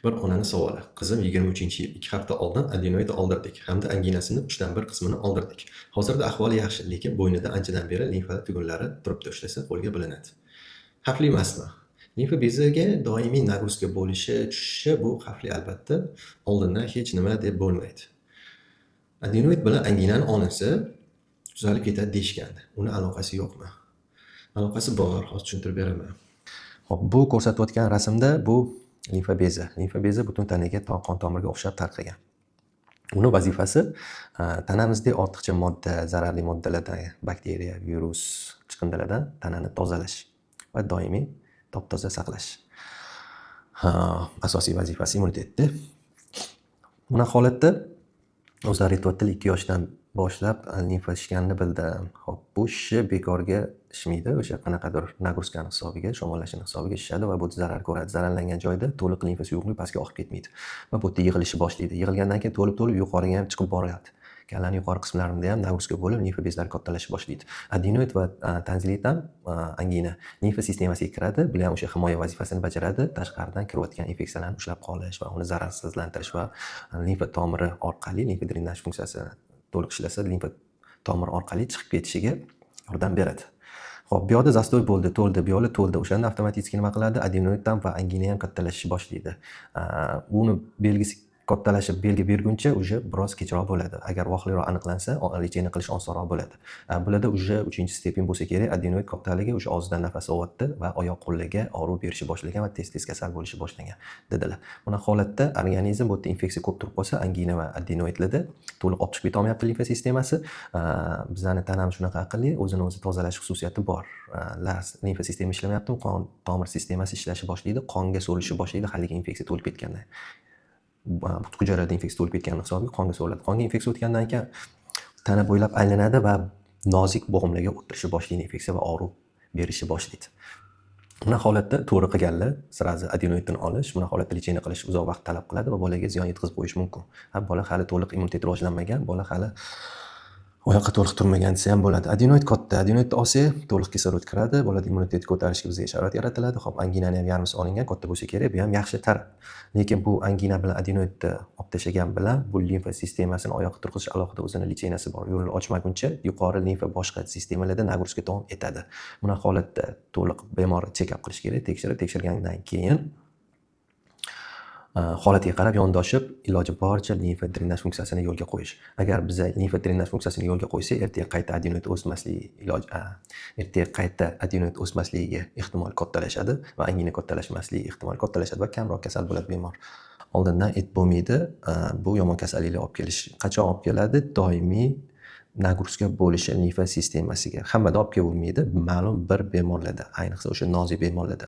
Bir onaning savoli. Qizim 23-yil 2 hafta oldin adenoid oldirdik hamda anginasini 1/3 qismini oldirdik. Hozirda ahvoli yaxshi, lekin bo'ynida anchadan beri limfa tugunlari turibdi, ushlasa qo'lga bilinadi. Xavfli emasmi? Limfa beziga doimiy nagruska tushishi bu xavfli albatta. Oldindan hech nima deb bo'lmaydi. Adenoid bilan anginani olinsa tuzalib ketadi deyishgandi. Uni aloqasi yo'qmi? Aloqasi bor, hozir tushuntirib beraman. Hop, bu ko'rsatayotgan rasmda bu limfa bezi. Limfa bezi butun tanaga qon tomiriga o'xshab tarqagan. Uni vazifasi tanamizdagi ortiqcha modda, zararli moddalardan, bakteriya, virus, chiqindilardan tanani tozalash va doimiy top-toza saqlash. Asosiy vazifasi immunitetda. Buni holatda o'zlari aytayotdilar, 2 yoshdan boshlab limfa shishganini bildim. Hop, bu shishi bekorga shishmaydi, o'sha qanaqadir nagruskani hisobiga, shamollashning hisobiga shishadi va bu zarar ko'radi. Zararlangan joyda to'liq limfa suyuqlik pastga oqib ketmaydi va bu yerda yig'ilishni boshlaydi. Yig'ilgandan keyin to'lib yuqoriga ham chiqib boradi. Kallaning yuqori qismlarida ham nagruska bo'lib, limfa bezlari kattalashib boshlaydi. Adenoid va tanzilit ham angina limfa sistemasiga kiradi. Bular ham o'sha himoya vazifasini bajaradi. Tashqaridan kirayotgan infeksiyalarni ushlab qolish va uni zararsizlantirish va limfa tomiri orqali limfa drenaj funksiyasi to'liq ishlasa, limfa tomir orqali chiqib ketishiga yordam beradi. Xo'p, bu yoqda zastoy bo'ldi, to'ldi, bu yoqda to'ldi. O'shanda avtomatik nima qiladi? Adenoid ham va angina ham kattalashishni boshlaydi. Uni belgisi kattalashib belgi berguncha уже biroz kechroq bo'ladi. Agar vaqtliroq aniqlansa, lecheniya qilish osonroq bo'ladi. Bularda уже 3-stepen bo'lsa kerak, adenoid kattaligi o'sha og'zidan nafas olyapti va oyoq-qo'llarga og'riq berishni boshlagan va tez kasal bo'lishni boshlagan dedilar. Buni holatda organizm bu yerda infeksiya ko'p turib qolsa, angina va adenoidlarda to'liq olib chiqib ketolmayapti limfa sistemasi. Bizning tanamiz shunaqa aqlli, o'zini o'zi tozalash xususiyati bor. Limfa sistemi ishlamayapti, qon tomir sistemasi ishlashni boshlaydi, qonga so'lishni boshlaydi haligi infeksiya to'lib ketgandan. Hujayralarda infeksiya to'lib ketgandan hisobiga qonga so'riladi. Qonga infeksiya o'tgandan keyin tana bo'ylab aylanadi va nozik bo'g'imlarga o'tirishni boshlaydi infeksiya va og'riq berishni boshlaydi. Buni holatda to'g'ri qilganlar sirazi adenoidni olish, buni holatda lecheniya qilish uzoq vaqt talab qiladi va bolaga ziyon yetkazib qo'yish mumkin. Bola hali to'liq immunitet rivojlanmagan, bola hali oyoqqa to'liq turmagan desa ham bo'ladi. Adenoid katta, adenoidni olsa to'liq kislorod kiradi, bolada immunitet ko'tarishga bizga sharoit yaratiladi. Xo'p, anginani ham yarmisi olingan, katta bo'lsa kerak, bu ham yaxshi taraf. Lekin bu angina bilan adenoidni olib tashlagan bilan bu limfa sistemasini oyoqqa turg'izish alohida o'zini lecheniyasi bor. Yo'lni ochmaguncha yuqori limfa boshqa sistemalarda nagruska davom etadi. Buni holatda to'liq bemorni check-up qilish kerak, tekshirgandan keyin holatiga qarab yondoshib iloji boricha limfa drenaj funksiyasini yo'lga qo'yish. Agar biz limfa drenaj funksiyasini yo'lga qo'ysak, ertaga qayta adenoid o'smasligiga ehtimol kattalashadi va angina kattalashmasligi ehtimol kattalashadi va kamroq kasal bo'ladi bemor. Oldindan aytib bo'lmaydi, bu yomon kasalliklar olib kelish. Qachon olib keladi? Doimiy nagruska bo'lishi limfa sistemasiga. Hammada olib kelib bo'lmaydi, ma'lum bir bemorlarda, ayniqsa o'sha nozik bemorlarda.